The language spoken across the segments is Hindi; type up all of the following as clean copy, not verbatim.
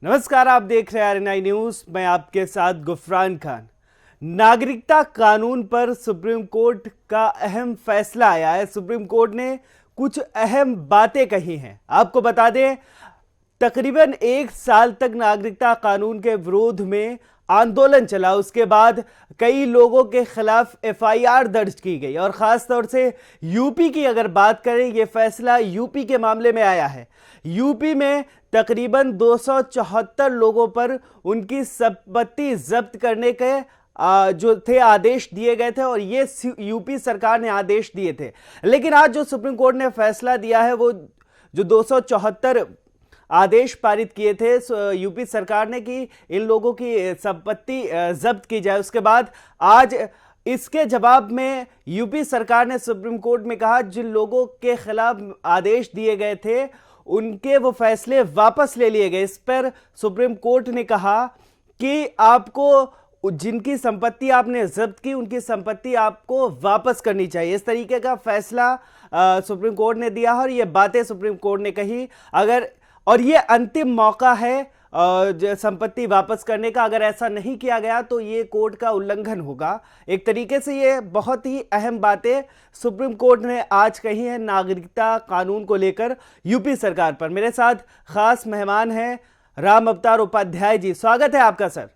नमस्कार, आप देख रहे हैं आरएनआई न्यूज। मैं आपके साथ गुफरान खान। नागरिकता कानून पर सुप्रीम कोर्ट का अहम फैसला आया है। सुप्रीम कोर्ट ने कुछ अहम बातें कही हैं। आपको बता दें, तकरीबन 1 साल तक नागरिकता कानून के विरोध में आंदोलन चला। उसके बाद कई लोगों के खिलाफ एफआईआर दर्ज की गई और खास तौर से यूपी की अगर बात करें, यह फैसला यूपी के मामले में आया है। यूपी में तकरीबन 274 लोगों पर उनकी संपत्ति जब्त करने के जो थे आदेश दिए गए थे और ये यूपी सरकार ने आदेश दिए थे। लेकिन आज जो सुप्रीम कोर्ट ने फैसला दिया है, वो जो 274 आदेश पारित किए थे यूपी सरकार ने कि इन लोगों की संपत्ति जब्त की जाए, उसके बाद आज इसके जवाब में यूपी सरकार ने सुप्रीम कोर्ट में कहा जिन लोगों के खिलाफ आदेश दिए गए थे उनके वो फैसले वापस ले लिए गए। इस पर सुप्रीम कोर्ट ने कहा कि आपको जिनकी संपत्ति आपने जब्त की उनकी संपत्ति आपको वापस करनी चाहिए। इस तरीके का फैसला सुप्रीम कोर्ट ने दिया और ये बातें सुप्रीम कोर्ट ने कही। अगर और ये अंतिम मौका है संपत्ति वापस करने का। अगर ऐसा नहीं किया गया तो ये कोर्ट का उल्लंघन होगा। एक तरीके से ये बहुत ही अहम बातें सुप्रीम कोर्ट ने आज कही है नागरिकता कानून को लेकर यूपी सरकार पर। मेरे साथ खास मेहमान हैं राम अवतार उपाध्याय जी। स्वागत है आपका सर।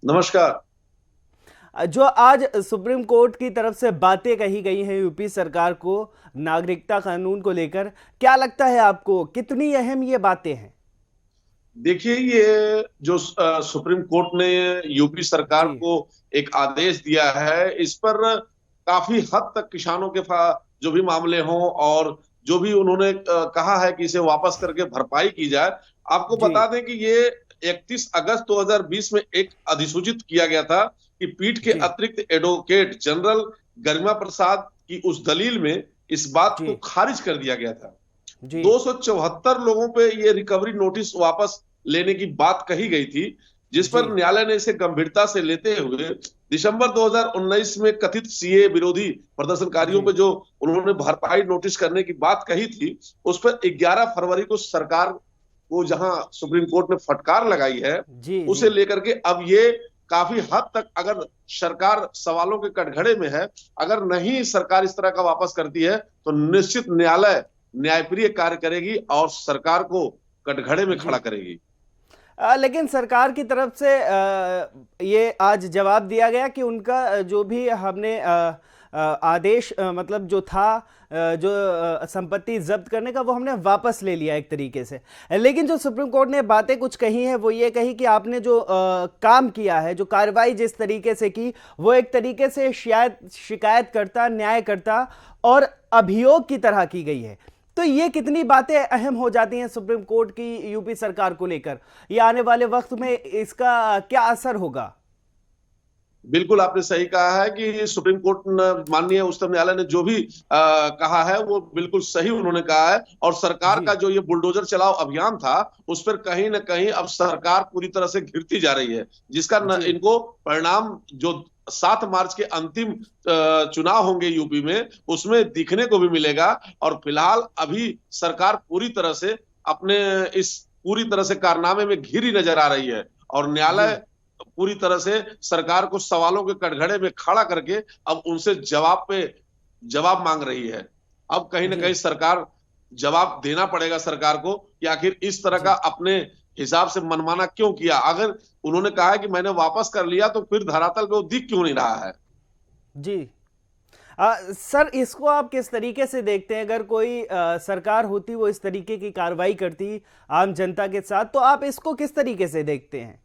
नमस्कार। जो आज सुप्रीम कोर्ट की तरफ से बातें कही गई हैं यूपी सरकार को नागरिकता कानून को लेकर, क्या लगता है आपको कितनी अहम ये बातें हैं? देखिए, ये जो सुप्रीम कोर्ट ने यूपी सरकार जी को एक आदेश दिया है, इस पर काफी हद तक किसानों के जो भी मामले हों और जो भी उन्होंने कहा है कि इसे वापस करके भरपाई की जाए। आपको जी बता दें कि ये 31 अगस्त 2020 में एक अधिसूचित किया गया था कि पीठ के जी अतिरिक्त एडवोकेट जनरल गरिमा प्रसाद की उस दलील में इस बात को जी खारिज कर दिया गया था। जी 274 लोगों पे ये रिकवरी नोटिस वापस लेने की बात कही गई थी, जिस जी पर न्यायालय ने इसे गंभीरता से लेते हुए दिसंबर 2019 में कथित सीए विरोधी प्रदर्शनकारियों जी पे जो उन्होंने भरपाई नोटिस करने की बात कही थी, उस पर 11 फरवरी को सरकार को जहां सुप्रीम कोर्ट ने फटकार लगाई है, जी जी उसे लेकर के अब ये काफी हद तक अगर सरकार सवालों के कटघरे में है, अगर नहीं सरकार इस तरह का वापस करती है तो निश्चित न्यायालय न्यायप्रिय कार्य करेगी और सरकार को कटघरे में खड़ा जी। करेगी। लेकिन सरकार की तरफ से ये आज जवाब दिया गया कि उनका जो भी हमने आदेश मतलब जो था जो संपत्ति जब्त करने का वो हमने वापस ले लिया एक तरीके से। लेकिन जो सुप्रीम कोर्ट ने बातें कुछ कही हैं वो ये कही कि आपने जो काम किया है, जो कार्रवाई जिस तरीके से की, वो एक तरीके से शायद शिकायतकर्ता, न्यायकर्ता और अभियोग की तरह की गई है। तो ये कितनी बातें अहम हो जाती हैं सुप्रीम कोर्ट की यूपी सरकार को लेकर? ये आने वाले वक्त में इसका क्या असर होगा? बिल्कुल आपने सही कहा है कि सुप्रीम कोर्ट माननीय उच्चतम न्यायालय ने जो भी कहा है वो बिल्कुल सही उन्होंने कहा है। और सरकार जी का जो ये बुलडोजर चलाओ अभियान था, उस पर कहीं ना कहीं अब सरकार पूरी तरह से घिरती जा रही है, जिसका जी इनको परिणाम जो 7 मार्च के अंतिम चुनाव होंगे यूपी में, उसमें दिखने को भी मिलेगा। और फिलहाल अभी सरकार पूरी तरह से अपने इस पूरी तरह से कारनामे में घिरी नजर आ रही है और जी न्यायालय पूरी तरह से सरकार को सवालों के कटघरे में खड़ा करके अब उनसे जवाब पे जवाब मांग रही है। अब कहीं ना जी कहीं सरकार जवाब देना पड़ेगा सरकार को कि आखिर इस तरह का जी अपने हिसाब से मनमाना क्यों किया। अगर उन्होंने कहा है कि मैंने वापस कर लिया, तो फिर धरातल पे वो दिख क्यों नहीं रहा है। जी। सर, इसको आप किस तरीके से देखते हैं? अगर कोई सरकार होती वो इस तरीके की कार्रवाई करती आम जनता के साथ, तो आप इसको किस तरीके से देखते हैं?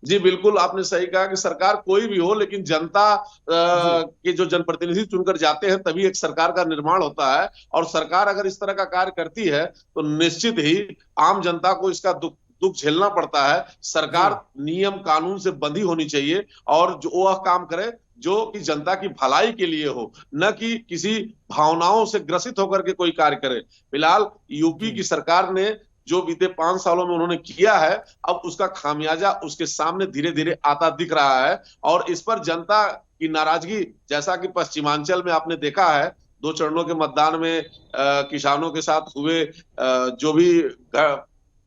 जी बिल्कुल आपने सही कहा कि सरकार कोई भी हो, लेकिन जनता जी के जो जनप्रतिनिधि चुनकर जाते हैं तभी एक सरकार का निर्माण होता है। और सरकार अगर इस तरह का कार्य करती है तो निश्चित ही आम जनता को इसका दुख दुख झेलना पड़ता है। जी सरकार नियम कानून से बंधी होनी चाहिए और जो वह काम करे जो कि जनता की भलाई के लिए हो, न कि किसी भावनाओं से ग्रसित होकर के कोई कार्य करे। फिलहाल यूपी जी की सरकार ने जो बीते 5 सालों में उन्होंने किया है, अब उसका खामियाजा उसके सामने धीरे धीरे आता दिख रहा है। और इस पर जनता की नाराजगी, जैसा कि पश्चिमांचल में आपने देखा है 2 चरणों के मतदान में किसानों के साथ हुए जो भी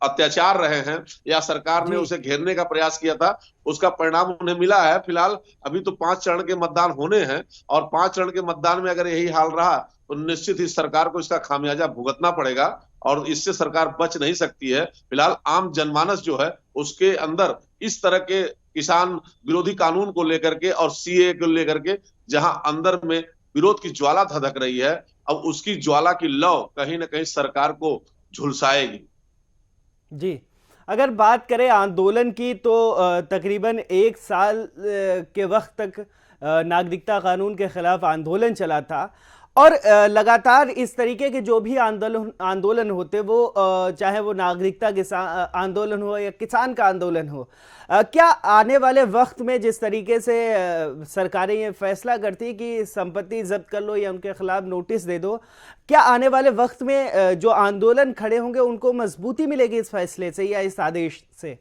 अत्याचार रहे हैं या सरकार ने जी उसे घेरने का प्रयास किया था, उसका परिणाम उन्हें मिला है। फिलहाल अभी तो 5 चरण के मतदान होने हैं, और 5 चरण के मतदान में अगर यही हाल रहा तो निश्चित ही सरकार को इसका खामियाजा भुगतना पड़ेगा, और इससे सरकार बच नहीं सकती है। फिलहाल आम जनमानस जो है उसके अंदर इस तरह के किसान विरोधी कानून को लेकर के और सीए को लेकर के जहां अंदर में विरोध की ज्वाला धधक रही है, अब उसकी ज्वाला की लौ कहीं ना कहीं सरकार को झुलसाएगी। जी। अगर बात करें आंदोलन की तो तकरीबन 1 साल के वक्त तक नागरिकता कानून के खिलाफ आंदोलन चला था, और लगातार इस तरीके के जो भी आंदोलन आंदोलन होते वो चाहे वो नागरिकता के आंदोलन हो या किसान का आंदोलन हो, क्या आने वाले वक्त में जिस तरीके से सरकारें ये फैसला करती कि संपत्ति जब्त कर लो या उनके खिलाफ नोटिस दे दो, क्या आने वाले वक्त में जो आंदोलन खड़े होंगे उनको मजबूती मिलेगी इस फैसले से या इस आदेश से?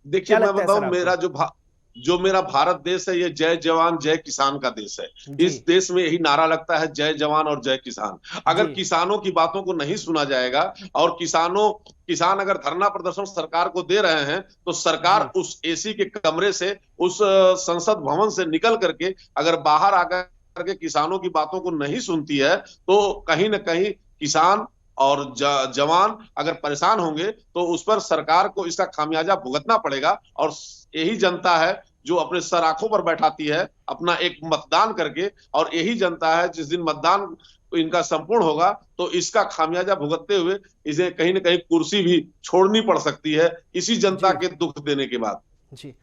देखिए क्या मैं लगता है सर बताऊं, आपको? जो मेरा भारत देश है, ये जय जवान जय किसान का देश है। जी इस देश में यही नारा लगता है, जय जवान और जय किसान। अगर जी किसानों की बातों को नहीं सुना जाएगा, और किसान अगर धरना प्रदर्शन सरकार को दे रहे हैं, तो सरकार जी उस एसी के कमरे से, उस संसद भवन से निकल करके अगर बाहर आकर के किसानों की बातों को नहीं सुनती है, तो कहीं ना कहीं किसान और जवान अगर परेशान होंगे तो उस पर सरकार को इसका खामियाजा भुगतना पड़ेगा। और यही जनता है जो अपने सर आंखों पर बैठाती है अपना एक मतदान करके, और यही जनता है जिस दिन मतदान इनका संपूर्ण होगा तो इसका खामियाजा भुगतते हुए इसे कहीं ना कहीं कुर्सी भी छोड़नी पड़ सकती है, इसी जनता जी के दुख देने के बाद। जी।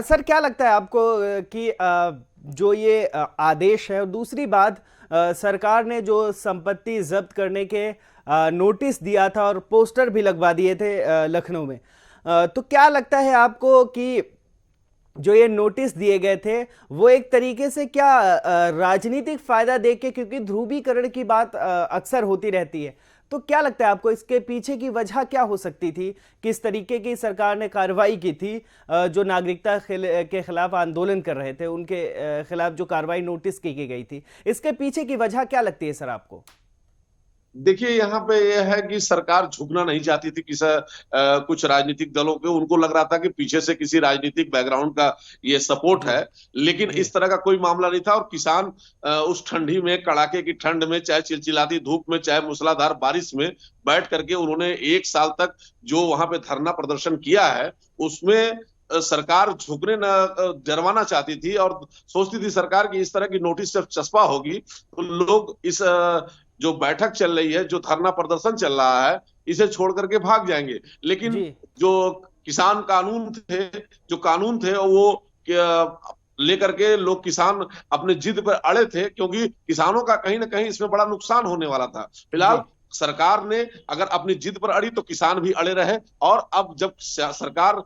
सर क्या लगता है आपको कि जो ये आदेश है, और दूसरी बात सरकार ने जो संपत्ति जब्त करने के नोटिस दिया था और पोस्टर भी लगवा दिए थे लखनऊ में, तो क्या लगता है आपको कि जो ये नोटिस दिए गए थे वो एक तरीके से क्या राजनीतिक फायदा देके, क्योंकि ध्रुवीकरण की बात अक्सर होती रहती है, तो क्या लगता है आपको इसके पीछे की वजह क्या हो सकती थी? किस तरीके की सरकार ने कार्रवाई की थी? जो नागरिकता के खिलाफ आंदोलन कर रहे थे उनके खिलाफ जो कार्रवाई नोटिस की गई थी, इसके पीछे की वजह क्या लगती है सर आपको? देखिए यहाँ पे यह है कि सरकार झुकना नहीं चाहती थी कुछ राजनीतिक दलों के, उनको लग रहा था कि पीछे से किसी राजनीतिक बैकग्राउंड का ये सपोर्ट जी है, लेकिन जी इस तरह का कोई मामला नहीं था। और किसान उस ठंडी में, कड़ाके की ठंड में, चाहे चिलचिलाती धूप में, चाहे मूसलाधार बारिश में बैठ करके उन्होंने 1 साल तक जो वहां पे धरना प्रदर्शन किया है, उसमें सरकार झुकने न डरवाना चाहती थी, और सोचती थी सरकार की इस तरह की नोटिस जब चस्पा होगी तो लोग इस जो बैठक चल रही है, जो धरना प्रदर्शन चल रहा है, इसे छोड़ करके भाग जाएंगे। लेकिन जी जो किसान कानून थे, जो कानून थे वो लेकर के लोग, किसान अपने जिद पर अड़े थे, क्योंकि किसानों का कहीं ना कहीं इसमें बड़ा नुकसान होने वाला था। जी फिलहाल सरकार ने अगर अपनी जिद पर अड़ी तो किसान भी अड़े रहे, और अब जब सरकार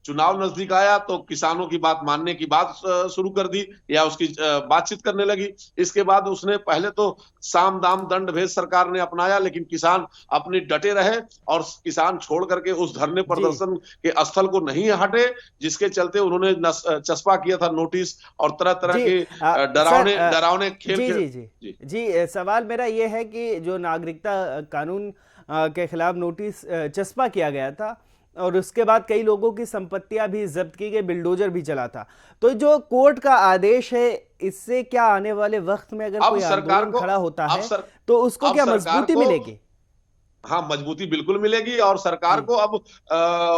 चुनाव नजदीक आया तो किसानों की बात मानने की बात शुरू कर दी, या उसकी बातचीत करने लगी। इसके बाद उसने पहले तो साम दाम दंड भेद सरकार ने अपनाया, लेकिन किसान अपने डटे रहे, और किसान छोड़ करके उस धरने जी प्रदर्शन के स्थल को नहीं हटे, जिसके चलते उन्होंने चस्पा किया था नोटिस, और तरह तरह जी के सर डरावने डरावने खेल जी खेल। जी जी जी जी सवाल मेरा ये है कि जो नागरिकता कानून के खिलाफ नोटिस चस्पा किया गया था और उसके बाद कई लोगों की संपत्तियां भी जब्त की गई, बिल्डोजर भी चला था, तो जो कोर्ट का आदेश है इससे क्या आने वाले वक्त में अगर अब कोई सरकार आंदोलन को खड़ा होता अब है सर तो उसको अब क्या सरकार मजबूती को मिलेगी? हाँ, मजबूती बिल्कुल मिलेगी, और सरकार जी को अब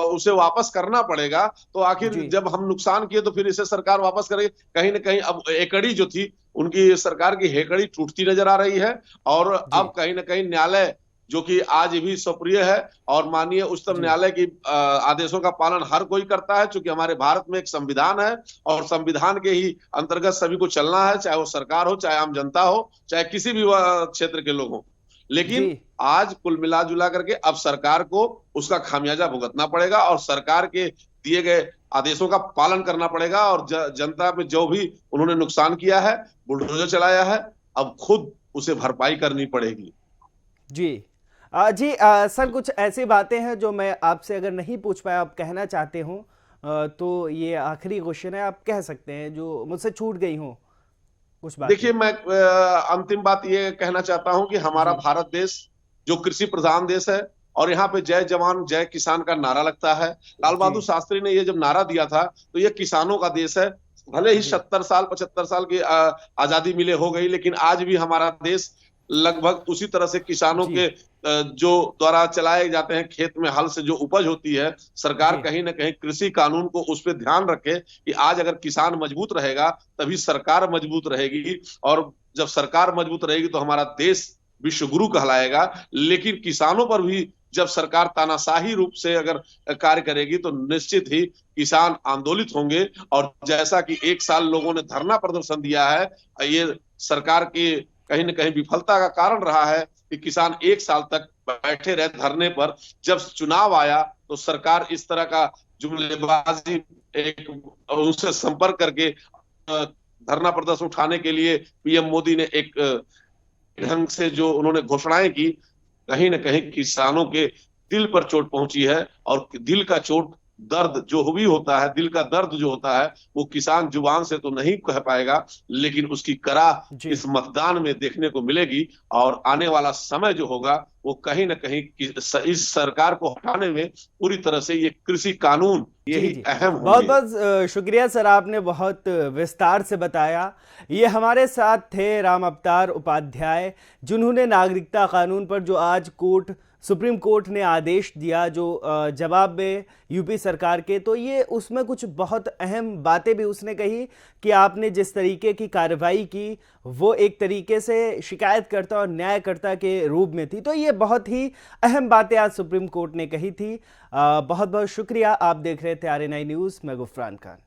उसे वापस करना पड़ेगा। तो आखिर जी जब हम नुकसान किए तो फिर इसे सरकार वापस करेगी कहीं ना कहीं। अब एकड़ी जो थी, उनकी सरकार की हेकड़ी टूटती नजर आ रही है, और जी अब कहीं ना कहीं न्यायालय, जो कि आज भी सुप्रिय है और माननीय उच्चतम जी न्यायालय की आदेशों का पालन हर कोई करता है, क्योंकि हमारे भारत में एक संविधान है, और संविधान के ही अंतर्गत सभी को चलना है, चाहे वो सरकार हो, चाहे आम जनता हो, चाहे किसी भी क्षेत्र के लोग हो। जी लेकिन आज कुल मिला जुला करके अब सरकार को उसका खामियाजा भुगतना पड़ेगा, और सरकार के दिए गए आदेशों का पालन करना पड़ेगा, और जनता पे जो भी उन्होंने नुकसान किया है, बुलडोजर चलाया है, अब खुद उसे भरपाई करनी पड़ेगी। जी जी सर कुछ ऐसी बातें हैं जो मैं आपसे अगर नहीं पूछ पाया, आप कहना चाहते हो तो ये आखिरी क्वेश्चन है, आप कह सकते हैं जो मुझसे छूट गई हो कुछ बातें। देखिए मैं अंतिम बात ये कहना चाहता हूं कि हमारा जी भारत देश जो कृषि प्रधान देश है, और यहाँ पे जय जवान जय किसान का नारा लगता है। लाल बहादुर जी शास्त्री ने ये जब नारा दिया था तो ये किसानों का देश है। भले ही जी 70 साल 75 साल की आजादी मिले हो गई, लेकिन आज भी हमारा देश लगभग उसी तरह से किसानों जी के जो द्वारा चलाए जाते हैं, खेत में हल से जो उपज होती है, सरकार जी कहीं ना कहीं कृषि कानून को उस पर ध्यान रखे कि आज अगर किसान मजबूत रहेगा तभी सरकार मजबूत रहेगी, और जब सरकार मजबूत रहेगी तो हमारा देश विश्व गुरु कहलाएगा। लेकिन किसानों पर भी जब सरकार तानाशाही रूप से अगर कार्य करेगी तो निश्चित ही किसान आंदोलित होंगे। और जैसा कि 1 साल लोगों ने धरना प्रदर्शन दिया है, ये सरकार की कहीं न कहीं विफलता का कारण रहा है कि किसान 1 साल तक बैठे रहे धरने पर। जब चुनाव आया तो सरकार इस तरह का जुमलेबाजी एक उनसे संपर्क करके धरना प्रदर्शन उठाने के लिए पीएम मोदी ने एक ढंग से जो उन्होंने घोषणाएं की, कहीं न कहीं किसानों के दिल पर चोट पहुंची है। और दिल का चोट दर्द जो भी होता है, दिल का दर्द जो होता है, वो किसान जुबान से तो नहीं कह पाएगा, लेकिन उसकी करा जी इस मतदान में देखने को मिलेगी। और आने वाला समय जो होगा वो कहीं न कहीं इस सरकार को हटाने में पूरी तरह से ये कृषि कानून जी यही जी अहम बहुत होंगे। बहुत शुक्रिया सर, आपने बहुत विस्तार से बताया। ये हमारे साथ थे राम अवतार उपाध्याय, जिन्होंने नागरिकता कानून पर जो आज सुप्रीम कोर्ट ने आदेश दिया, जो जवाब में यूपी सरकार के, तो ये उसमें कुछ बहुत अहम बातें भी उसने कही कि आपने जिस तरीके की कार्रवाई की वो एक तरीके से शिकायतकर्ता और न्यायकर्ता के रूप में थी। तो ये बहुत ही अहम बातें आज सुप्रीम कोर्ट ने कही थी। बहुत बहुत शुक्रिया। आप देख रहे थे RNI न्यूज़, मैं गुफरान खान।